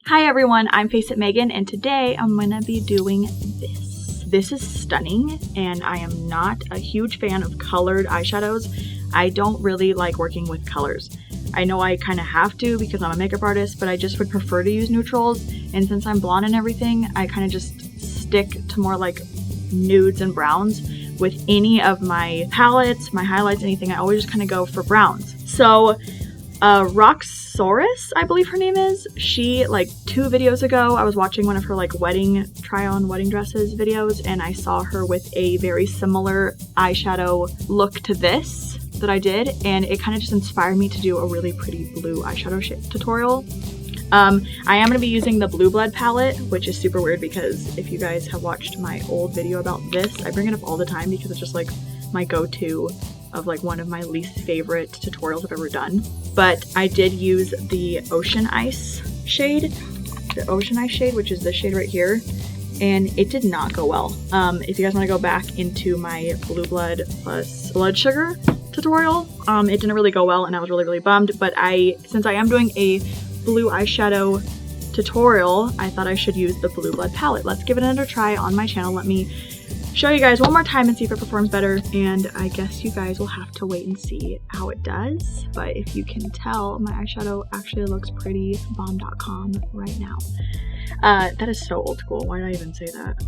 Hi everyone, I'm faceitmegan and today I'm going to be doing this. This is stunning and I am not a huge fan of colored eyeshadows. I don't really like working with colors. I know I kind of have to because I'm a makeup artist, but I just would prefer to use neutrals, and since I'm blonde and everything, I kind of just stick to more like nudes and browns. With any of my palettes, my highlights, anything, I always just kind of go for browns. So Roxsaurus, I believe her name is, she, like 2 videos ago, I was watching one of her like try-on wedding dresses videos, and I saw her with a very similar eyeshadow look to this that I did, and it kind of just inspired me to do a really pretty blue eyeshadow tutorial. I am going to be using the Blue Blood palette, which is super weird because if you guys have watched my old video about this, I bring it up all the time because it's just like my go-to of like one of my least favorite tutorials I've ever done. But I did use the Ocean Ice shade, which is this shade right here, and it did not go well. If you guys want to go back into my Blue Blood plus Blood Sugar tutorial, it didn't really go well and I was really bummed, but since I am doing a blue eyeshadow tutorial, I thought I should use the Blue Blood palette. Let's give it another try on my channel. Let me show you guys one more time and see if it performs better, and I guess you guys will have to wait and see how it does. But if you can tell, my eyeshadow actually looks pretty bomb.com right now. That is so old school. Why did I even say that?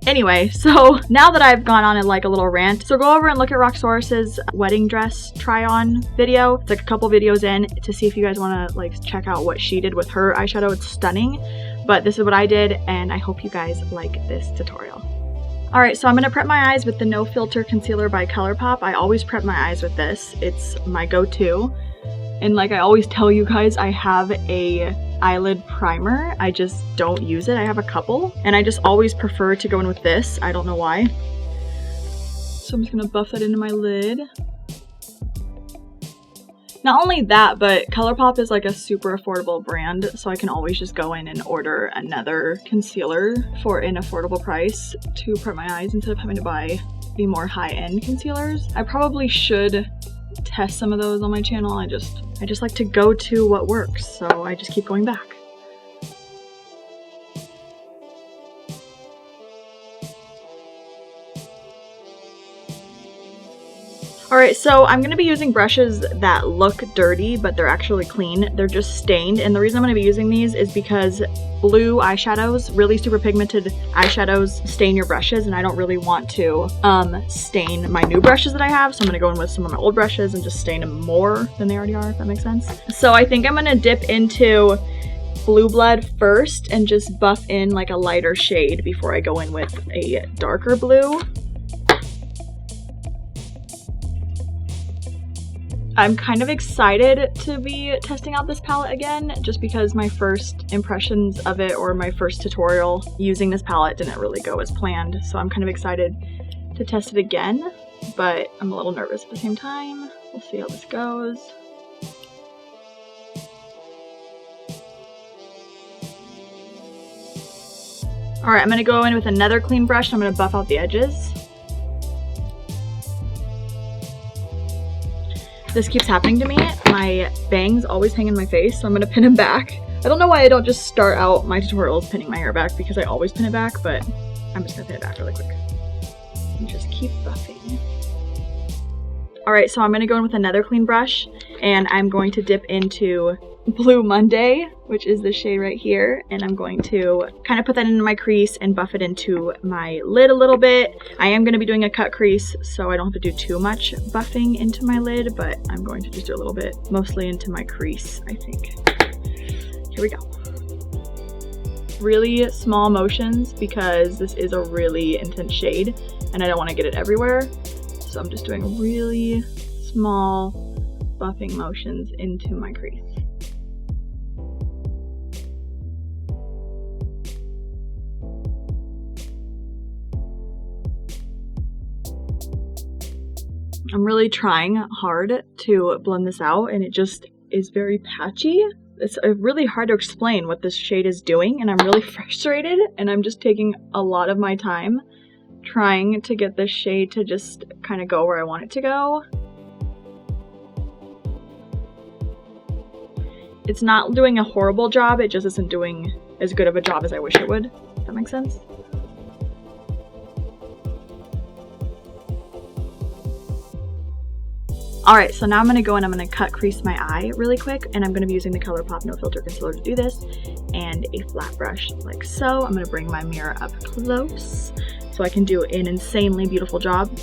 Anyway, so now that I've gone on like a little rant, so go over and look at Roxsaurus's wedding dress try-on video. It's like a couple videos in to see if you guys want to like check out what she did with her eyeshadow. It's stunning, but this is what I did, and I hope you guys like this tutorial. Alright, so I'm going to prep my eyes with the No Filter Concealer by ColourPop. I always prep my eyes with this. It's my go-to. And like I always tell you guys, I have a eyelid primer. I just don't use it. I have a couple, and I just always prefer to go in with this. I don't know why. So I'm just gonna buff that into my lid. Not only that, but ColourPop is like a super affordable brand, so I can always just go in and order another concealer for an affordable price to prep my eyes instead of having to buy the more high-end concealers. I probably should test some of those on my channel. I just like to go to what works, so I just keep going back. Alright, so I'm going to be using brushes that look dirty, but they're actually clean. They're just stained, and the reason I'm going to be using these is because blue eyeshadows, really super pigmented eyeshadows, stain your brushes, and I don't really want to stain my new brushes that I have, so I'm going to go in with some of my old brushes and just stain them more than they already are, if that makes sense. So I think I'm going to dip into Blue Blood first and just buff in like a lighter shade before I go in with a darker blue. I'm kind of excited to be testing out this palette again, just because my first impressions of it, or my first tutorial using this palette, didn't really go as planned. So I'm kind of excited to test it again, but I'm a little nervous at the same time. We'll see how this goes. Alright, I'm going to go in with another clean brush and I'm going to buff out the edges. This keeps happening to me. My bangs always hang in my face, so I'm going to pin them back. I don't know why I don't just start out my tutorials pinning my hair back, because I always pin it back, but I'm just going to pin it back really quick. And just keep buffing. Alright, so I'm going to go in with another clean brush, and I'm going to dip into Blue Monday, which is the shade right here, and I'm going to kind of put that into my crease and buff it into my lid a little bit. I am going to be doing a cut crease, so I don't have to do too much buffing into my lid, but I'm going to just do a little bit, mostly into my crease, I think. Here we go. Really small motions because this is a really intense shade and I don't want to get it everywhere, so I'm just doing really small buffing motions into my crease. I'm really trying hard to blend this out, and it just is very patchy. It's really hard to explain what this shade is doing, and I'm really frustrated, and I'm just taking a lot of my time trying to get this shade to just kind of go where I want it to go. It's not doing a horrible job, it just isn't doing as good of a job as I wish it would. Does that make sense? Alright, so now I'm going to go and I'm going to cut crease my eye really quick, and I'm going to be using the ColourPop No Filter Concealer to do this, and a flat brush like so. I'm going to bring my mirror up close so I can do an insanely beautiful job.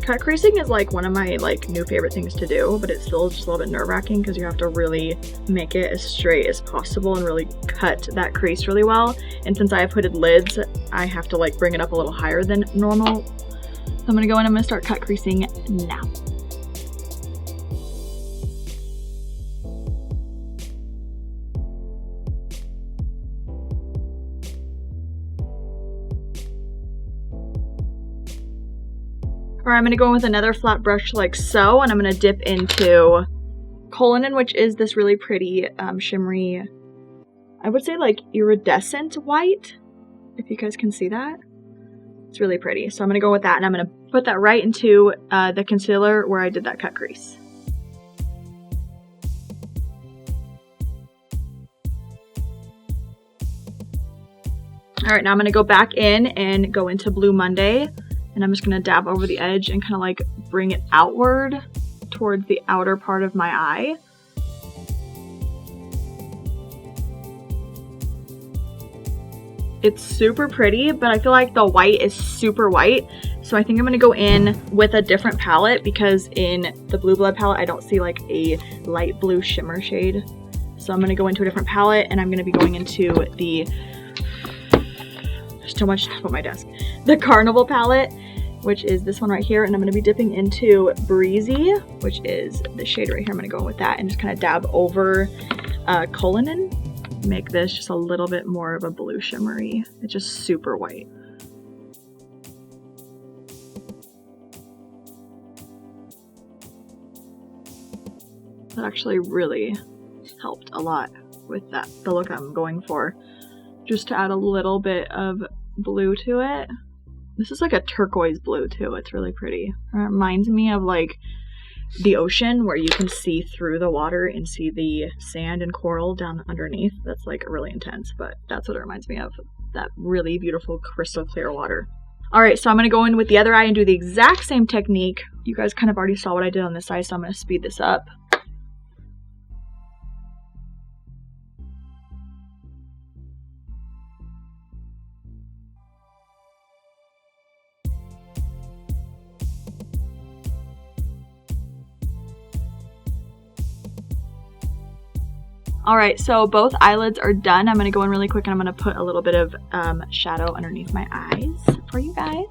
Cut creasing is like one of my new favorite things to do, but it's still just a little bit nerve-wracking because you have to really make it as straight as possible and really cut that crease really well. And since I have hooded lids, I have to bring it up a little higher than normal. So I'm going to go in and I'm going to start cut creasing now. Alright, I'm going to go in with another flat brush like so, and I'm going to dip into Cullinan, which is this really pretty shimmery, I would say iridescent white, if you guys can see that. It's really pretty. So I'm going to go with that, and I'm going to put that right into the concealer where I did that cut crease. Alright, now I'm going to go back in and go into Blue Monday. And I'm just going to dab over the edge and kind of bring it outward towards the outer part of my eye. It's super pretty, but I feel like the white is super white. So I think I'm going to go in with a different palette, because in the Blue Blood palette I don't see a light blue shimmer shade. So I'm going to go into a different palette, and I'm going to be going into the... There's too much stuff on my desk. The Carnival palette, which is this one right here, and I'm going to be dipping into Breezy, which is the shade right here. I'm going to go in with that and just kind of dab over Cullinan. Make this just a little bit more of a blue shimmery. It's just super white. That actually really helped a lot with the look I'm going for. Just to add a little bit of blue to it. This is a turquoise blue too. It's really pretty. It reminds me of the ocean, where you can see through the water and see the sand and coral down underneath. That's really intense, but that's what it reminds me of. That really beautiful crystal clear water. Alright, so I'm going to go in with the other eye and do the exact same technique. You guys kind of already saw what I did on this eye, so I'm going to speed this up. Alright, so both eyelids are done. I'm going to go in really quick, and I'm going to put a little bit of shadow underneath my eyes for you guys.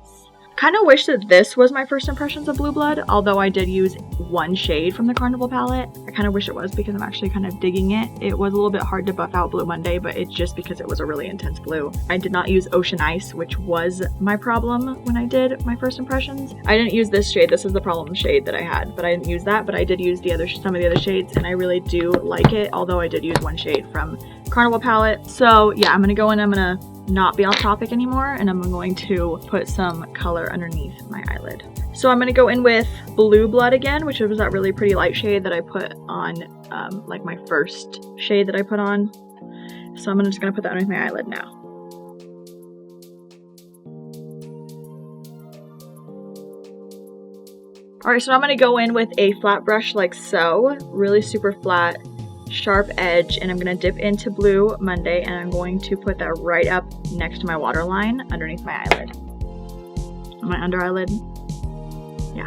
Kind of wish that this was my first impressions of Blue Blood, although I did use one shade from the Carnival palette. I kind of wish it was, because I'm actually kind of digging it. It was a little bit hard to buff out Blue Monday, but it's just because it was a really intense blue. I did not use Ocean Ice, which was my problem when I did my first impressions. I didn't use this shade. This is the problem shade that I had, but I didn't use that, but I did use some of the other shades, and I really do like it, although I did use one shade from Carnival palette. So yeah, I'm going to go in, I'm going to not be off topic anymore, and I'm going to put some color underneath my eyelid. So I'm going to go in with Blue Blood again, which was that really pretty light shade that I put on my first shade that I put on. So I'm just going to put that underneath my eyelid now. Alright, so I'm going to go in with a flat brush like so, really super flat, sharp edge, and I'm going to dip into Blue Monday, and I'm going to put that right up next to my waterline underneath my eyelid. My under eyelid. Yeah.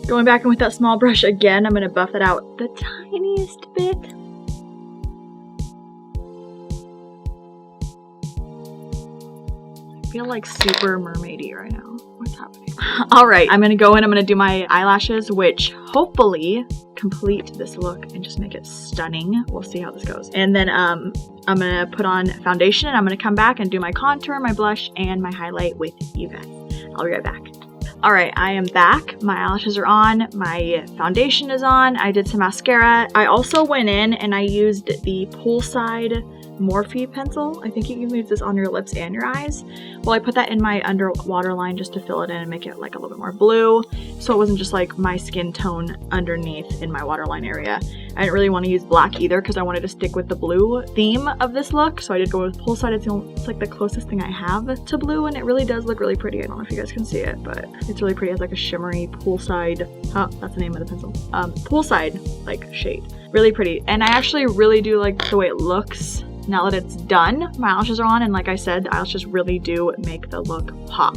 Going back in with that small brush again, I'm going to buff it out the tiniest bit. I feel super mermaidy right now. What's happening? Alright, I'm gonna go in, I'm gonna do my eyelashes, which hopefully complete this look and just make it stunning. We'll see how this goes. And then I'm gonna put on foundation, and I'm gonna come back and do my contour, my blush, and my highlight with you guys. I'll be right back. Alright, I am back. My eyelashes are on, my foundation is on, I did some mascara. I also went in and I used the Poolside Morphe pencil. I think you can use this on your lips and your eyes. Well, I put that in my underwater line just to fill it in and make it like a little bit more blue, so it wasn't just like my skin tone underneath in my waterline area. I didn't really want to use black either because I wanted to stick with the blue theme of this look, so I did go with poolside. It's like the closest thing I have to blue, and it really does look really pretty. I don't know if you guys can see it, but it's really pretty. It has like a shimmery poolside, oh, that's the name of the pencil, poolside like shade. Really pretty, and I actually really do like the way it looks now that it's done. My eyelashes are on, and like I said, the eyelashes really do make the look pop.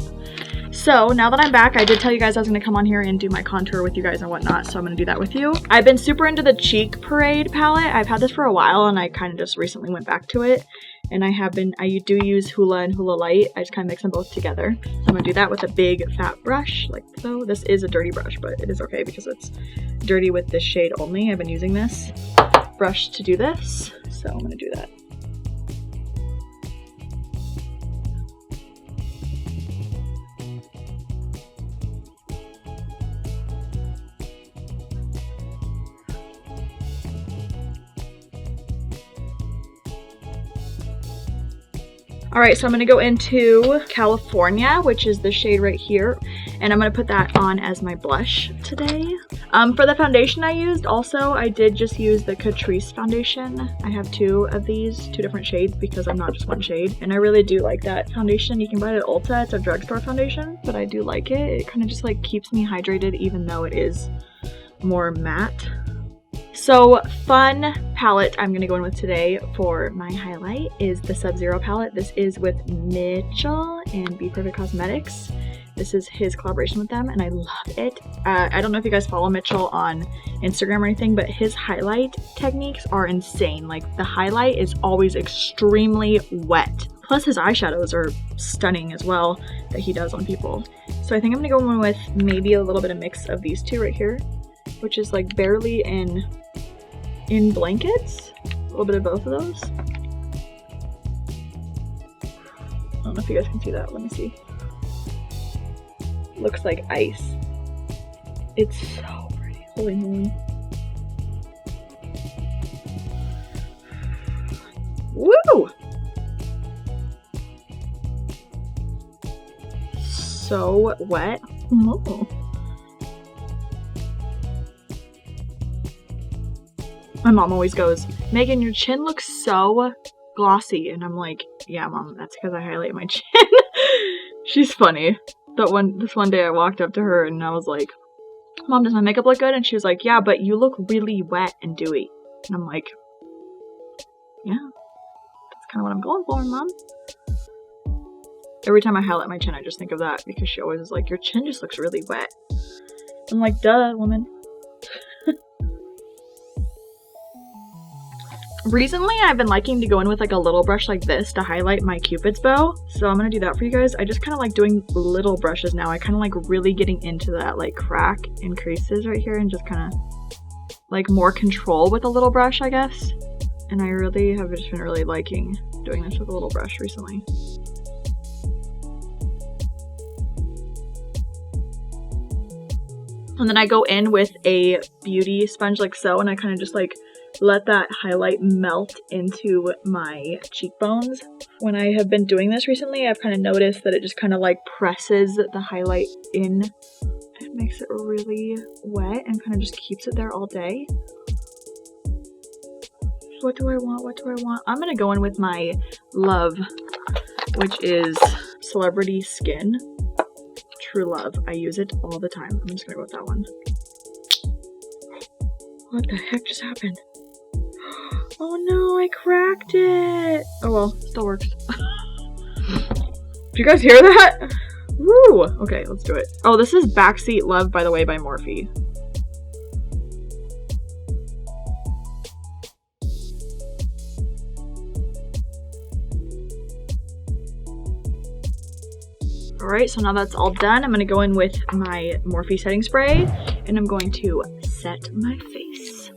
So now that I'm back, I did tell you guys I was going to come on here and do my contour with you guys and whatnot, so I'm going to do that with you. I've been super into the Cheek Parade palette. I've had this for a while, and I kind of just recently went back to it. And I do use Hoola and Hoola Light. I just kind of mix them both together. So I'm going to do that with a big fat brush, like so. This is a dirty brush, but it is okay because it's dirty with this shade only. I've been using this brush to do this, so I'm going to do that. Alright, so I'm going to go into California, which is the shade right here, and I'm going to put that on as my blush today. For the foundation I used, also, I did just use the Catrice foundation. I have two of these, two different shades, because I'm not just one shade, and I really do like that foundation. You can buy it at Ulta. It's a drugstore foundation, but I do like it. It kind of just like keeps me hydrated, even though it is more matte. So, fun palette I'm going to go in with today for my highlight is the Sub-Zero palette. This is with Mitchell and BPerfect Cosmetics. This is his collaboration with them, and I love it. I don't know if you guys follow Mitchell on Instagram or anything, but his highlight techniques are insane. Like, the highlight is always extremely wet. Plus, his eyeshadows are stunning as well that he does on people. So I think I'm going to go in with maybe a little bit of mix of these two right here, which is like barely in blankets. A little bit of both of those. I don't know if you guys can see that. Let me see. Looks like ice. It's so pretty. Holy moly. Woo! So wet. Oh. My mom always goes, Megan, your chin looks so glossy. And I'm like, yeah, Mom, that's because I highlight my chin. She's funny. This one day I walked up to her and I was like, Mom, does my makeup look good? And she was like, yeah, but you look really wet and dewy. And I'm like, yeah, that's kind of what I'm going for, Mom. Every time I highlight my chin, I just think of that because she always is like, your chin just looks really wet. I'm like, duh, woman. Recently, I've been liking to go in with like a little brush like this to highlight my Cupid's bow. So I'm going to do that for you guys. I just kind of like doing little brushes now. I kind of like really getting into that like crack and creases right here and just kind of like more control with a little brush, I guess. And I really have just been really liking doing this with a little brush recently. And then I go in with a beauty sponge like so, and I kind of just like let that highlight melt into my cheekbones. When I have been doing this recently, I've kind of noticed that it just kind of like presses the highlight in. It makes it really wet and kind of just keeps it there all day. What do I want? What do I want? I'm going to go in with my love, which is Celebrity Skin. True Love. I use it all the time. I'm just going to go with that one. What the heck just happened? Oh no, I cracked it! Oh well, still works. Did you guys hear that? Woo! Okay, let's do it. Oh, this is Backseat Love, by the way, by Morphe. Alright, so now that's all done. I'm going to go in with my Morphe setting spray, and I'm going to set my face.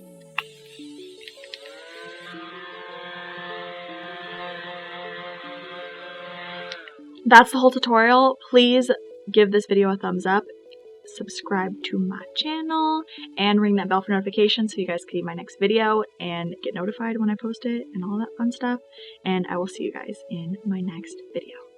That's the whole tutorial. Please give this video a thumbs up. subscribe to my channel and ring that bell for notifications so you guys can see my next video and get notified when I post it and all that fun stuff. And I will see you guys in my next video.